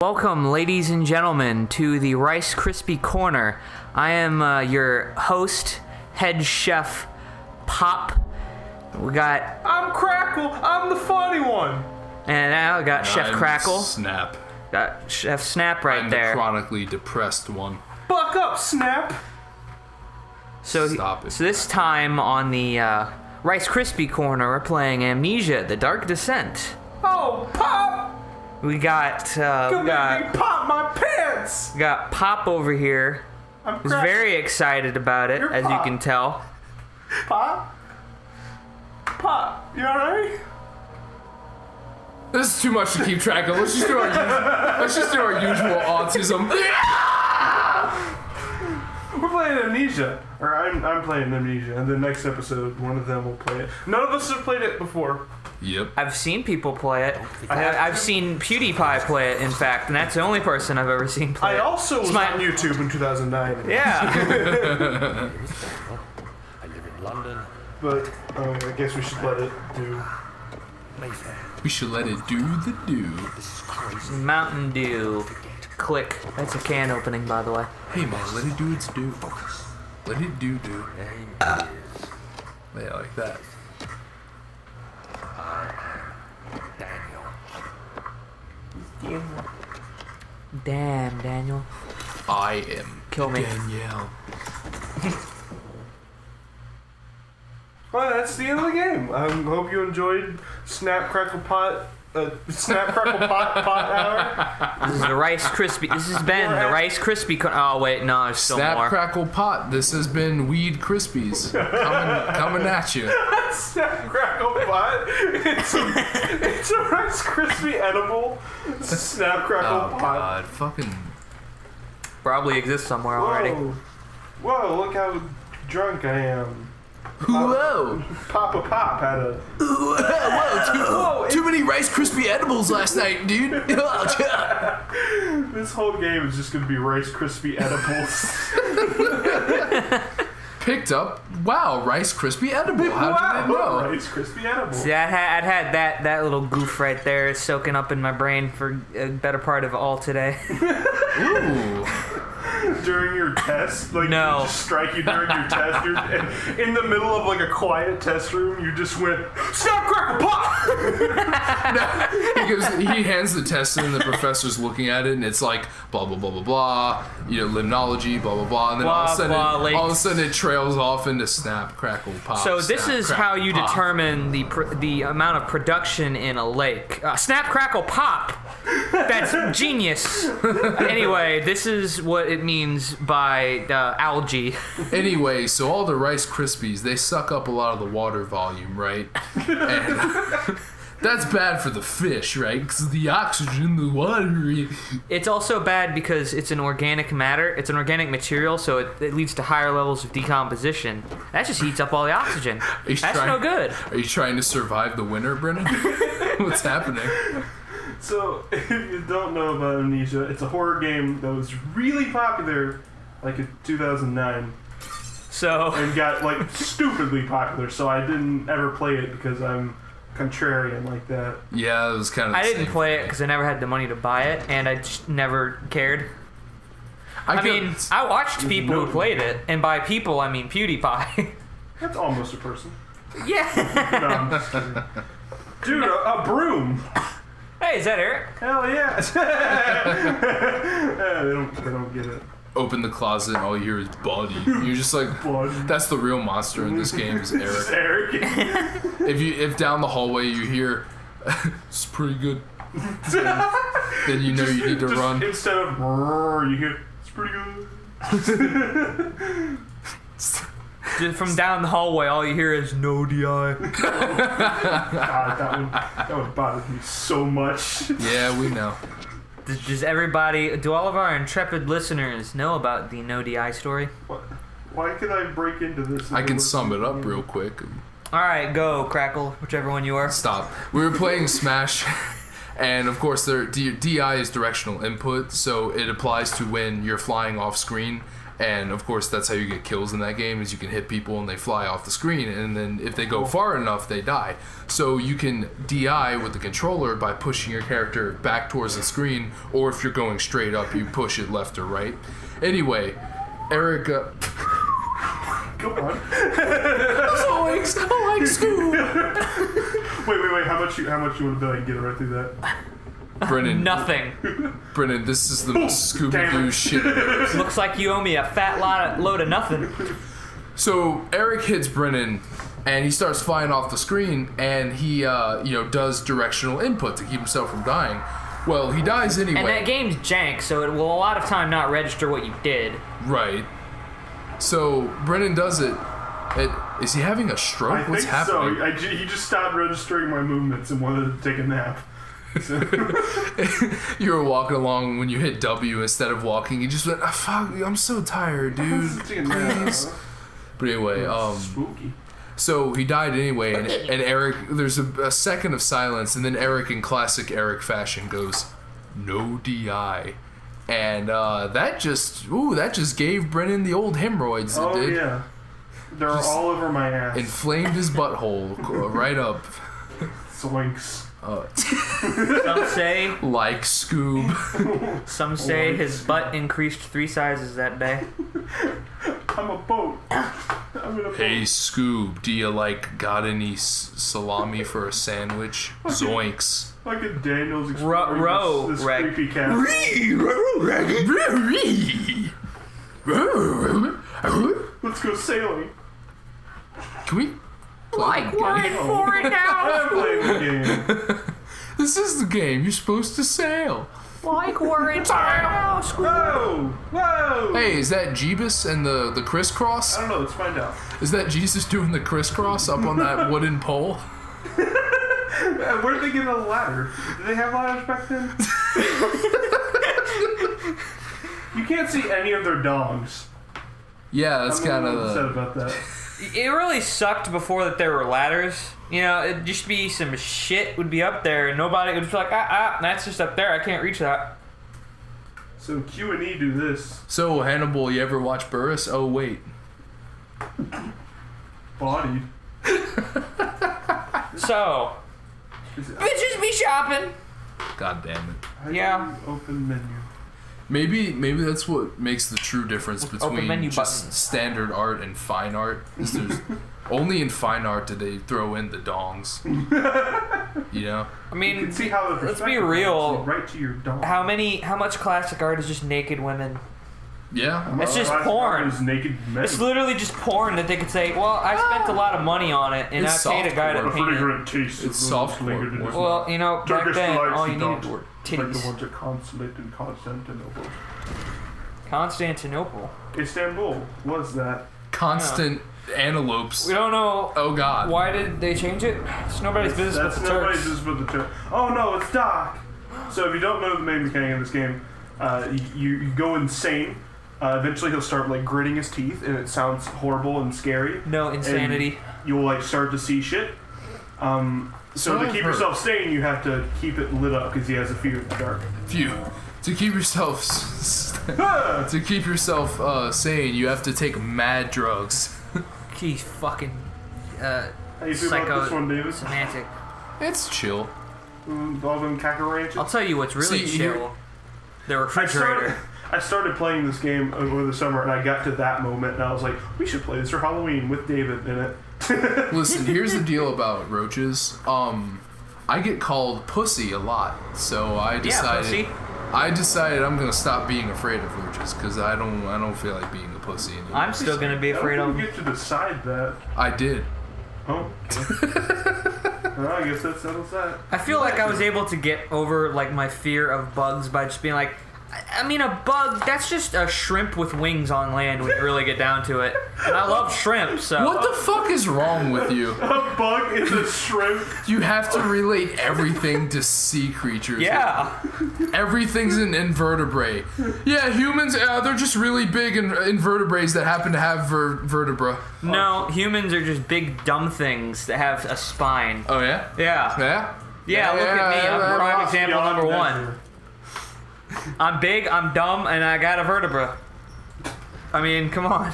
Welcome, ladies and gentlemen, to the Rice Krispy Corner. I am your host, head chef, Pop. I'm Crackle. I'm the funny one. And now I got Chef Crackle. Snap. Got Chef Snap right I'm there. the chronically depressed one. Buck up, Snap. Stop it. So this time on the Rice Krispy Corner, we're playing Amnesia: The Dark Descent. Oh, Pop! We got Make me pop my pants. we got Pop over here. I'm Who's very excited about it, You're as you Pop. can tell. Pop. Pop, you alright? This is too much to keep track of. Let's just do our usual autism. We're playing Amnesia, or I'm playing Amnesia, and the next episode, one of them will play it. None of us have played it before. Yep. I've seen people play it. have I've seen PewDiePie play it, in fact, and that's the only person I've ever seen play it. I also was on YouTube in 2009. Yeah. I live in London. But I guess we should let it do. Mayfair. We should let it do the do. This is crazy. Mountain Dew. Click. That's a can opening, by the way. Hey man, let it do its do. Let it do. Name is Yeah, like that. Daniel. Damn, Daniel. I am Kill me. Danielle. Well, that's the end of the game. I hope you enjoyed Snap Crackle Pot Hour. This is the Rice Krispy. This has been the Rice Krispy. Oh wait, no, there's still Snap, more. crackle, pot. This has been Weed Krispies coming at you. Snap Crackle Pot. It's a Rice Krispie edible. Snap Crackle Oh Pot. god, fucking. Probably exists somewhere already. Whoa, look how drunk I am. Whoa! Papa Pop had a... Whoa! Too many Rice Krispie edibles last night, dude. This whole game is just going to be Rice Krispie edibles. Picked up. Wow, Rice Krispie edible. How did I know? Rice Krispie edibles. See, I'd had that little goof right there soaking up in my brain for a better part of all today. Ooh. During your test, like No. just strike you during your test. You're in the middle of like a quiet test room. You just went Snap Crackle Pop. He hands the test in, and the professor's looking at it, and it's like blah blah blah blah blah. You know, limnology, blah blah blah, and then all of a sudden it trails off into Snap Crackle Pop. So this is how you determine the amount of production in a lake. Snap, crackle, pop. That's genius. Anyway, this is what it means by algae. Anyway, so all the Rice Krispies, they suck up a lot of the water volume, right? And that's bad for the fish, right? Because the oxygen in the water. It's also bad because it's an organic matter. It's an organic material, so it leads to higher levels of decomposition. That just heats up all the oxygen. That's no good. Are you trying to survive the winter, Brennan? What's happening? So if you don't know about Amnesia, it's a horror game that was really popular, like in 2009, So and got like stupidly popular. So I didn't ever play it because I'm contrarian like that. Yeah, it was kind of. I didn't play it because I never had the money to buy it, and I just never cared. I mean, I watched people who played it, and by people I mean PewDiePie. That's almost a person. Yeah. No, I'm just kidding. Dude, a broom. Hey, is that Eric? Hell yeah. Yeah, they don't get it. open the closet and all you hear is body. You're just like, that's the real monster in this game is Eric. Eric. If down the hallway you hear, it's pretty good, then you know you need to just run. Instead of roar, you hear, it's pretty good. Just from down the hallway, all you hear is no DI. God, that would bother me so much. Yeah, we know. Does everybody, do all of our intrepid listeners know about the no DI story? Why could I break into this? I can sum it up real quick. All right, go, Crackle, whichever one you are. Stop. We were playing Smash, And of course, DI is directional input, so it applies to when you're flying off screen. And of course, that's how you get kills in that game, is you can hit people and they fly off the screen, and then if they go far enough, they die. So you can DI with the controller by pushing your character back towards the screen, or if you're going straight up, you push it left or right. Anyway, Eric... Go on. Zoinks! I like Scoob! Wait. How much you want to bet I can get it right through that? Brennan. Nothing. Brennan, this is the most Scooby-Doo shit. Looks like you owe me a fat load of nothing. So Eric hits Brennan, and he starts flying off the screen, and he, does directional input to keep himself from dying. Well, he dies anyway. And that game's jank, so it will a lot of time not register what you did. Right. So Brennan does it. Is he having a stroke? What's happening? So. He just stopped registering my movements and wanted to take a nap. So. You were walking along when you hit W instead of walking. You just went, fuck, I'm so tired, dude. Please. But anyway, spooky. So he died anyway, and Eric, there's a second of silence, and then Eric, in classic Eric fashion, goes, "No DI," and that just gave Brennan the old hemorrhoids. Oh yeah, they're all over my ass. Inflamed his butthole right up. Zoinks. Some say, like Scoob. Some say his butt increased 3 sizes that day. I'm a boat. I'm in a boat. Hey Scoob, do you got any salami for a sandwich? Zoinks. Like a Daniel's exploring this creepy cat. Let's go sailing. Can we? Like we're in for it now. I'm playing the game. This is the game. You're supposed to sail. Like we're in for it now. Whoa! Hey, is that Jeebus and the crisscross? I don't know. Let's find out. Is that Jesus doing the crisscross up on that wooden pole? Where did they get a ladder? Did they have ladders back then? You can't see any of their dogs. Yeah, that's kind I'm upset of about that. It really sucked before that there were ladders. You know, it'd just be some shit would be up there, and nobody would be like, that's just up there. I can't reach that. So Q and E do this. So Hannibal, you ever watch Burris? Oh wait. Bodied. So, bitches be shopping. God damn it. How do Yeah. you open menu. Maybe that's what makes the true difference Open between menu just buttons. standard art and fine art. Is there's only in fine art do they throw in the dongs. You know? I mean, You can see how the let's be perspective real. is right to your dog. How much classic art is just naked women? Yeah. It's just Last porn. part is naked men. It's literally just porn that they could say, well, I spent a lot of money on it, and It's I paid a guy to soft paint it. Refrigerant taste. It's soft porn. Well, you know, back Turkish then, delights all you and needed dogs, were like the titties. ones at Consulate in Constantinople. Constantinople. Istanbul was that. Constant antelopes. We don't know Oh god. why did they change it. It's nobody's business That's but the nobody's Turks. business but the Turks. Oh no, it's Doc. So if you don't know the main mechanic of this game, you go insane. Eventually he'll start gritting his teeth, and it sounds horrible and scary. No insanity. And you'll start to see shit. So to keep yourself sane, you have to keep it lit up because he has a fear of the dark. To keep yourself sane, you have to take mad drugs. He's fucking How you feel about this one, David? semantic. It's chill. All them cacker ranches? I'll tell you what's really See, chill. The refrigerator. I started playing this game over the summer, and I got to that moment, and I was like, we should play this for Halloween with David in it. Listen, here's the deal about roaches. I get called pussy a lot, so I decided I'm gonna stop being afraid of roaches because I don't feel like being a pussy anymore. I'm still gonna be afraid I of don't them. get to decide that. I did. Oh. Okay. Well, I guess that settles that. I feel like I was able to get over my fear of bugs by just being like, I mean, a bug, that's just a shrimp with wings on land when you really get down to it. And I love shrimp, so. What the fuck is wrong with you? A bug is a shrimp. You have to relate everything to sea creatures. Yeah. Everything's an invertebrate. Yeah, humans, they're just really big invertebrates that happen to have vertebra. No, humans are just big dumb things that have a spine. Oh, yeah? Yeah. Yeah? Yeah, look at me. I'm prime example Beyond number measure. 1. I'm big, I'm dumb, and I got a vertebra. I mean, come on.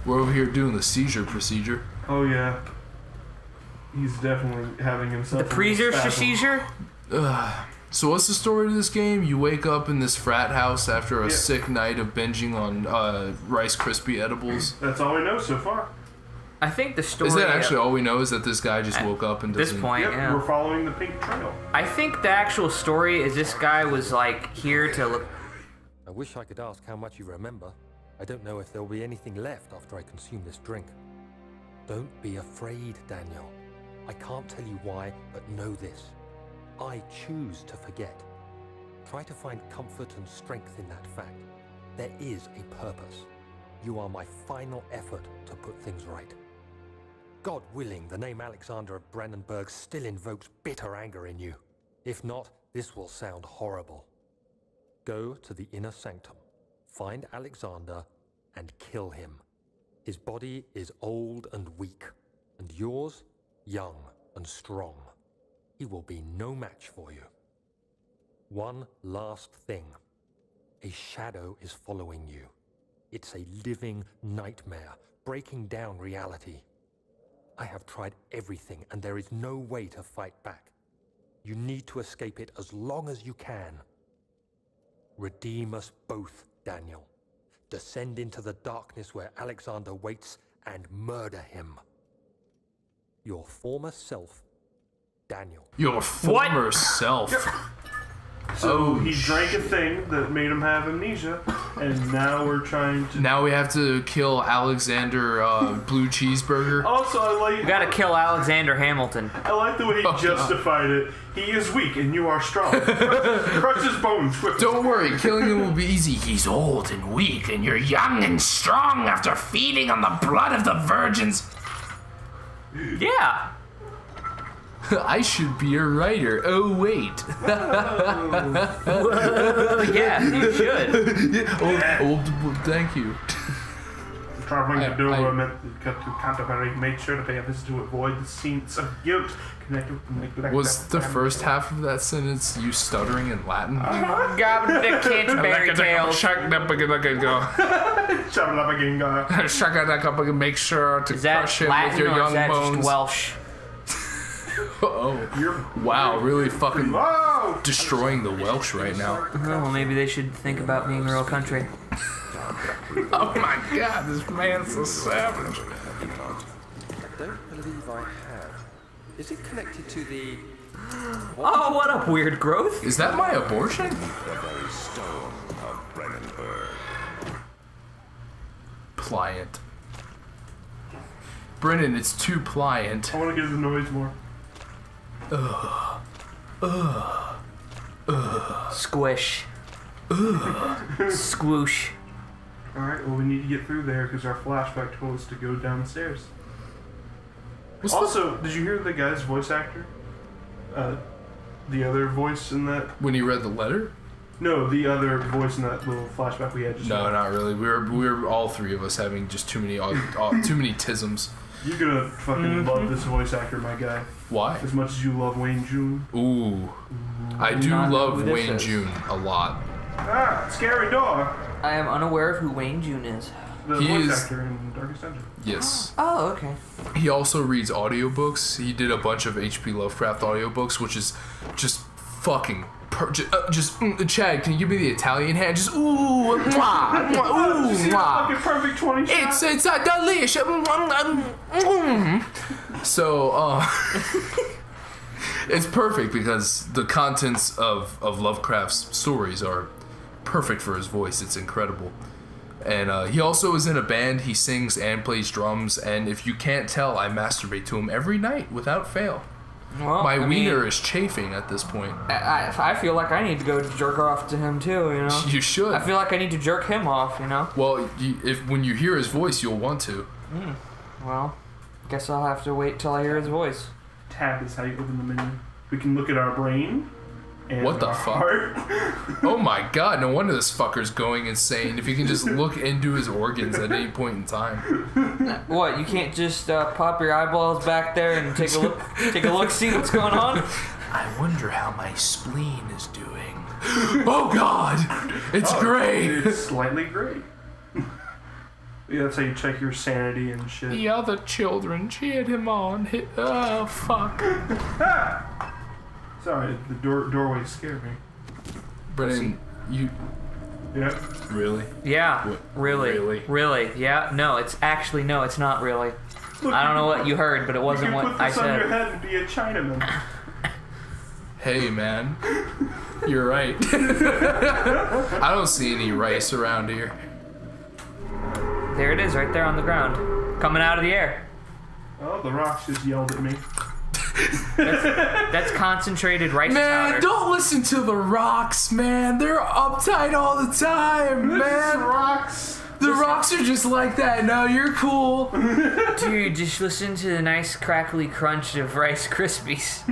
We're over here doing the seizure procedure. Oh yeah. He's definitely having himself. The Preezer spasm. seizure? So what's the story to this game? You wake up in this frat house after a sick night of binging on Rice Krispy edibles. That's all we know so far. I think the story... Is that actually all we know? Is that this guy just woke up and At this doesn't... point, Yep, yeah. we're following the pink trail. I think the actual story is this guy was, like, here to look... I wish I could ask how much you remember. I don't know if there'll be anything left after I consume this drink. Don't be afraid, Daniel. I can't tell you why, but know this. I choose to forget. Try to find comfort and strength in that fact. There is a purpose. You are my final effort to put things right. God willing, the name Alexander of Brennenburg still invokes bitter anger in you. If not, this will sound horrible. Go to the inner sanctum, find Alexander, and kill him. His body is old and weak, and yours, young and strong. He will be no match for you. One last thing. A shadow is following you. It's a living nightmare, breaking down reality. I have tried everything, and there is no way to fight back. You need to escape it as long as you can. Redeem us both, Daniel. Descend into the darkness where Alexander waits and murder him. Your former self, Daniel. Your former self. So he drank a thing that made him have amnesia, and now we're trying to... Now we have to kill Alexander Blue Cheeseburger. Also, We gotta kill Alexander Hamilton. I like the way he justified it. He is weak and you are strong. Crush his bones quickly. Don't worry, killing him will be easy. He's old and weak, and you're young and strong after feeding on the blood of the virgins. Yeah. I should be a writer. Oh, wait. Yeah, you should. Oh, thank you. Traveling to I- Dover meant to Canterbury made sure to pay a visit to avoid the scenes of guilt connected with the neglect. Was the first half of that sentence you stuttering in Latin? Got the Canterbury Tales. Shut up again, go. Shut it up again, guy. Shut up again. Make sure to Is that crush him Latin with your or young is that bones. just Welsh? Oh, wow! Really fucking Whoa! destroying the Welsh right now. Well, maybe they should think about being real country. Oh my God, this man's so savage. I don't believe I have. Is it connected to the... Oh, what a weird growth. Is that my abortion? The very stone of Brennenburg. Pliant. Brennan, it's too pliant. I want to get the noise more. Squish. Squoosh. Alright, well, we need to get through there because our flashback told us to go down the stairs. What's Also, did you hear the guy's voice actor? The other voice in that? when he read the letter? No, the other voice in that little flashback we had just No, now. not really. We were all three of us having just too many too many tisms. You're gonna fucking love this voice actor, my guy. Why? As much as you love Wayne June. Ooh, I do not know love who this Wayne is. June a lot. Ah, scary door. I am unaware of who Wayne June is. The He voice is- actor in Darkest Dungeon. Yes. Oh, okay. He also reads audiobooks. He did a bunch of H.P. Lovecraft audiobooks, which is just fucking Chad, can you give me the Italian hand? Just ooh, mwah, mwah, ooh, Did you see that mwah. fucking perfect 20 shot? It's a delicious. So it's perfect because the contents of Lovecraft's stories are perfect for his voice. It's incredible. And he also is in a band. He sings and plays drums. And if you can't tell, I masturbate to him every night without fail. Well, My I mean, wiener is chafing at this point. I feel like I need to go jerk off to him too, you know? You should. I feel like I need to jerk him off, you know? Well, if when you hear his voice, you'll want to. Well, guess I'll have to wait till I hear his voice. Tab is how you open the menu. We can look at our brain. And What the our fuck? heart. Oh my god, no wonder this fucker's going insane if he can just look into his organs at any point in time. What? You can't just pop your eyeballs back there and take a look, see what's going on? I wonder how my spleen is doing. Oh god! It's gray! It's slightly gray. Yeah, that's how you check your sanity and shit. The other children cheered him on. Oh, fuck. Sorry, the doorway scared me. Brennan, you... Yeah. Really? Yeah, What? really, Really? yeah. No, it's not really. Look, I don't know what you heard, but it You wasn't can what put I this on your said. head and be a Chinaman. Hey, man. You're right. I don't see any rice around here. There it is, right there on the ground, coming out of the air. Oh, the rocks just yelled at me. That's concentrated rice Man, powder. don't listen to the rocks, man. They're uptight all the time, man. Rocks. The rocks are just like that. No, you're cool. Dude, just listen to the nice crackly crunch of Rice Krispies.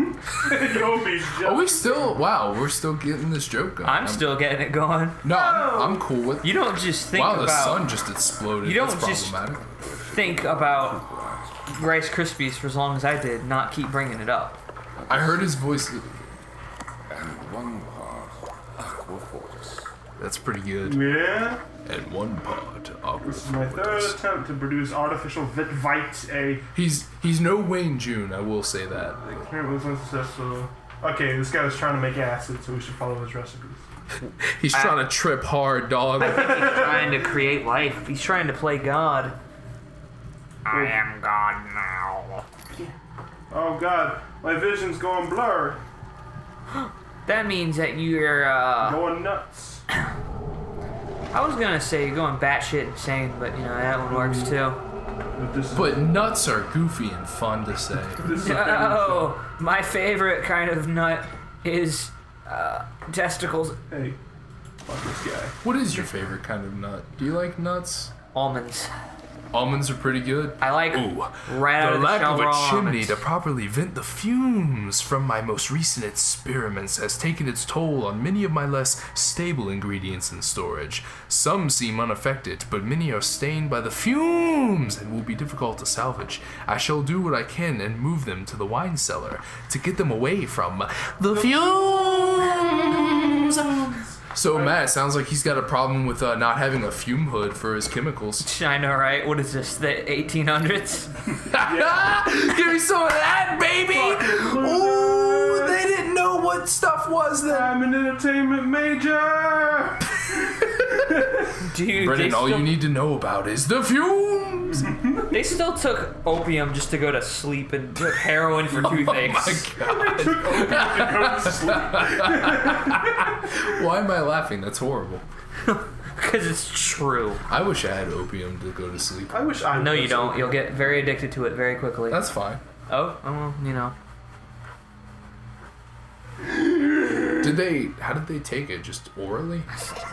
Don't be Are we still... Wow, we're still getting this joke going. I'm still getting it going. No, I'm cool with... You don't just think Wow, the about sun just exploded. You don't That's just- problematic. think about Rice Krispies for as long as I did, not keep bringing it up. I heard his voice. And one part aqua force. That's pretty good. Yeah. And one part aqua This is my third attempt to produce artificial Vit A. He's no Wayne June, I will say that. Apparently was unsuccessful. Okay, this guy was trying to make acid, so we should follow his recipes. He's trying to trip hard, dog. He's trying to create life. He's trying to play God. I am God now. Oh god, my vision's going blur. That means that you're, Going nuts. I was gonna say you're going batshit insane, but you know, that one works too. But this is, But nuts are goofy and fun to say. this is a Oh, my favorite kind of nut is, testicles. Hey, fuck this guy. What is your favorite kind of nut? Do you like nuts? Almonds. Almonds are pretty good. I like Ooh, right out the of the lack shell of a raw chimney almonds. to properly vent the fumes from my most recent experiments has taken its toll on many of my less stable ingredients in storage. Some seem unaffected, but many are stained by the fumes and will be difficult to salvage. I shall do what I can and move them to the wine cellar to get them away from the fumes. So Matt, sounds like he's got a problem with not having a fume hood for his chemicals. I know, right? What is this, the 1800s? Give me some of that, baby! Ooh, they didn't know what stuff was then. I'm an entertainment major! Dude, Brennan, all you need to know about is the fumes! they still took opium just to go to sleep and took heroin for toothaches. Oh my god. Go to sleep. Why am I laughing? That's horrible. Because it's true. I wish I had opium to go to sleep. I wish I No, you was don't. okay. You'll get very addicted to it very quickly. That's fine. Oh, well, you know. How did they take it? Just orally?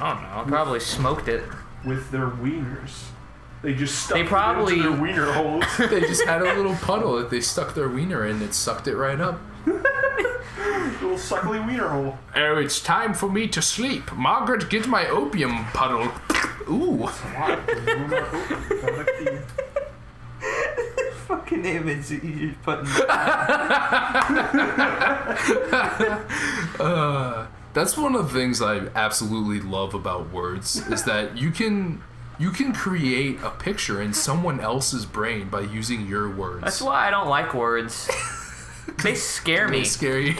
I don't know. Probably smoked it. With their wieners. They just stuck They probably- it into their wiener holes. They just had a little puddle that they stuck their wiener in. It sucked it right up. Little suckly wiener hole. Oh, it's time for me to sleep. Margaret, get my opium puddle. Ooh. Fucking image that you just put in. That's one of the things I absolutely love about words is that you can create a picture in someone else's brain by using your words. That's why I don't like words. They scare me. They scare you.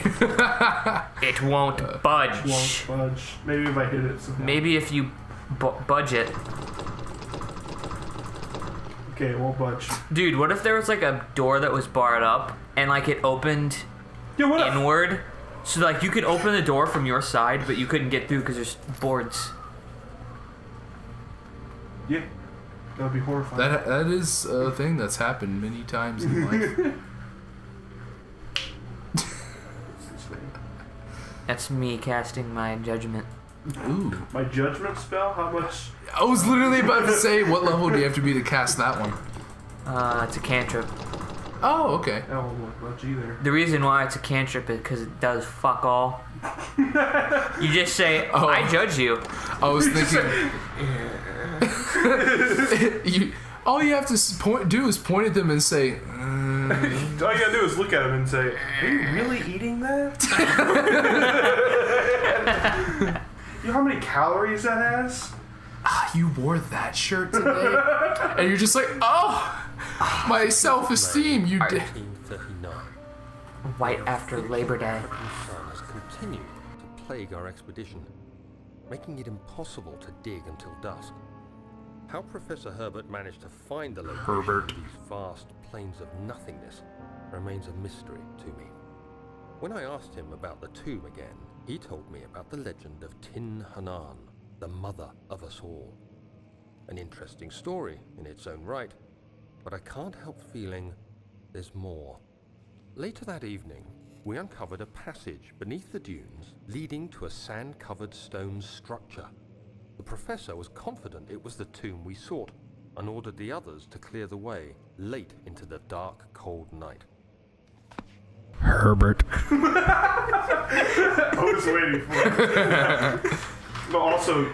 It won't budge. Won't budge. Maybe if I hit it somehow. Maybe if you budget. Okay, it won't budge. Dude, what if there was like a door that was barred up and like it opened Yeah, what if? inward? So like you could open the door from your side, but you couldn't get through because there's boards. Yeah. That would be horrifying. That is a thing that's happened many times in life. That's me casting my judgment. Ooh. My judgment spell? How much? I was literally about to say, what level do you have to be to cast that one? It's a cantrip. Oh, okay. Oh, look, much either. The reason why it's a cantrip is because it does fuck all. You just say, Oh. I judge you. I was thinking. All you have to do is point at them and say. All you gotta do is look at him and say, "Are you really eating that?" You know how many calories that has? You wore that shirt today, and you're just like, oh, my self-esteem. You did. 1939. Right after Labor Day. Sun has continued to plague our expedition, making it impossible to dig until dusk. How Professor Herbert managed to find the location of these vast plains of nothingness remains a mystery to me. When I asked him about the tomb again, he told me about the legend of Tin Hanan, the mother of us all. An interesting story in its own right, but I can't help feeling there's more. Later that evening, we uncovered a passage beneath the dunes leading to a sand-covered stone structure. The professor was confident it was the tomb we sought and ordered the others to clear the way late into the dark, cold night. Herbert. I was waiting for it. But also,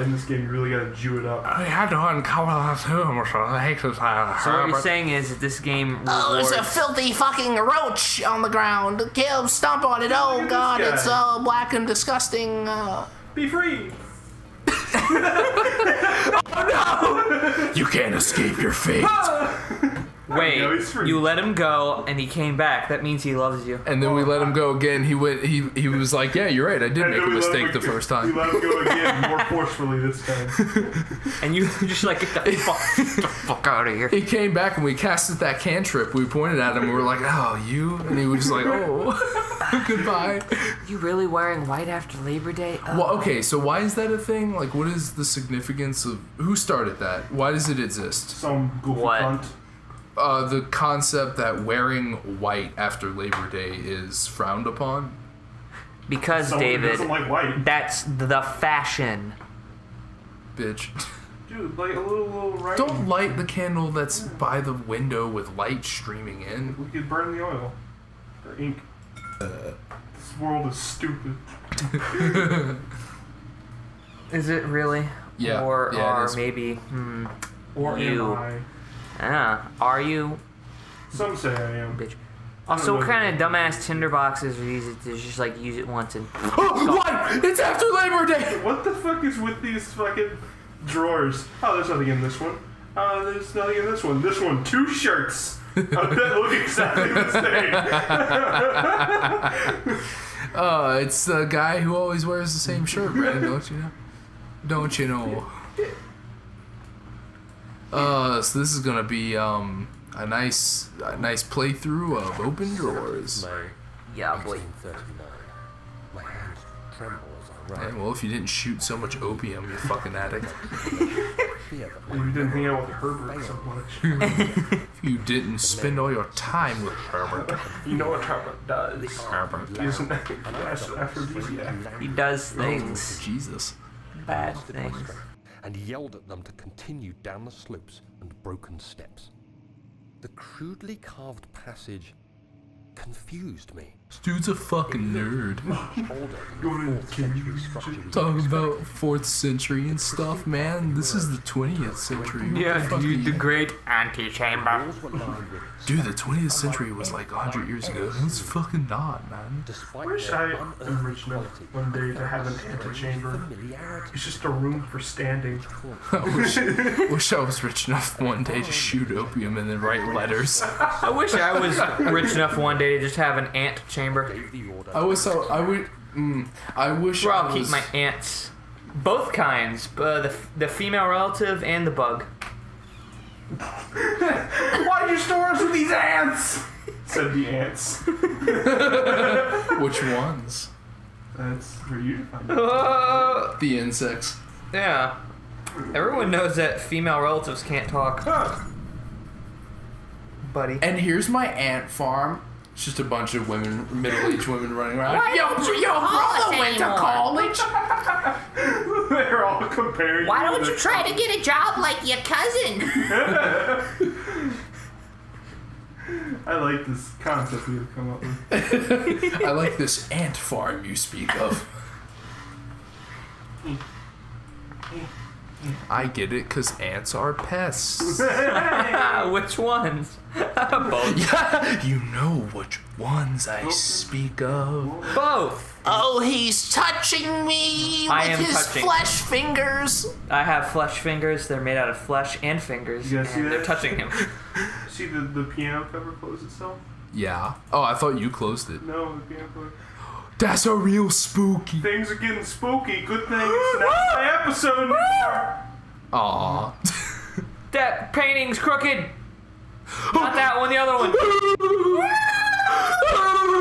in this game, you really gotta Jew it up. I had to uncover the tomb, so I hate to So what you're saying is that this game Oh, there's a rewards... filthy fucking roach on the ground. Kill him, stomp on it. Oh at god, this it's guy. black and disgusting. Be free! You can't escape your fate. Wait, No, he's free. you let him go and he came back. That means he loves you. And then we let him go again. He was like, yeah, you're right. I did And make then a we let mistake him the first time. We let him go again, more forcefully this time. And you just like, get the fuck out of here. He came back and we casted that cantrip. We pointed at him and we were like, oh, you? And he was just like, oh, goodbye. You really wearing white after Labor Day? Well, okay, so why is that a thing? Like, what is the significance of... Who started that? Why does it exist? Some goofy What? cunt. The concept that wearing white after Labor Day is frowned upon? Because, Someone who David, doesn't like white. that's the fashion. Bitch. Dude, like a little writing. Don't light the candle that's by the window with light streaming in. We could burn the oil. Or ink. This world is stupid. Is it really? Yeah, Or yeah, it are is. maybe, Or You. am I? are you, Some say I am. bitch? Also, what kind of dumbass tinderboxes are these? It's just like use it once and... What? It's after Labor Day! What the fuck is with these fucking drawers? Oh, there's nothing in this one. There's nothing in this one. This one, 2 shirts. That look exactly the same. It's the guy who always wears the same shirt, Brennan, don't you know? Don't you know? So this is gonna be a nice playthrough of Open Drawers. May Yeah, boy. 1939. My hands tremble as I write. Yeah, well, if you didn't shoot so much opium, you fucking addict. Fear that You didn't hang out with Herbert so much. If you didn't spend all your time with Herbert. You know what Herbert does. Herbert. He's an aphrodisiac. He does things. Jesus. Bad things. and yelled at them to continue down the slopes and broken steps. The crudely carved passage confused me. This dude's a fucking nerd. Older Going than the into 4th century structure we Talking expected. about 4th century and stuff, man. This is the 20th century. What the fuck are you- great antechamber. Walls were lined with Dude, the 20th century was like 100 years ago. It's fucking not, man. despite I wish their I unearthly am rich enough quality, one day to felt have an strange antechamber. familiarity. It's just a room for standing. I wish I was rich enough one day to shoot opium and then write letters. I wish I was rich enough one day to just have an ant chamber. Gave the order I wish Where I I'll keep was. my ants. Both kinds. The female relative and the bug. Why'd you store us with these ants? Said the ants. Which ones? That's for you to find out. The insects. Yeah. Everyone knows that female relatives can't talk. Buddy. And here's my ant farm. It's just a bunch of women, middle-aged women running around. Yo, brother went to college. They're all comparing. Why you don't to- you try to get a job like your cousin? I like this concept we've come up with. I like this ant farm you speak of. I get it, because ants are pests. Which ones? Both. Yeah, you know which ones I speak of. Both. Oh, he's touching me I with am his touching. flesh fingers. I have flesh fingers. They're made out of flesh and fingers. You guys see and they're that? touching him. See the piano cover close itself? Yeah. Oh, I thought you closed it. No, the piano cover. That's a real spooky. Things are getting spooky. Good thing it's not my episode anymore. Aw. That painting's crooked. Not that one, the other one.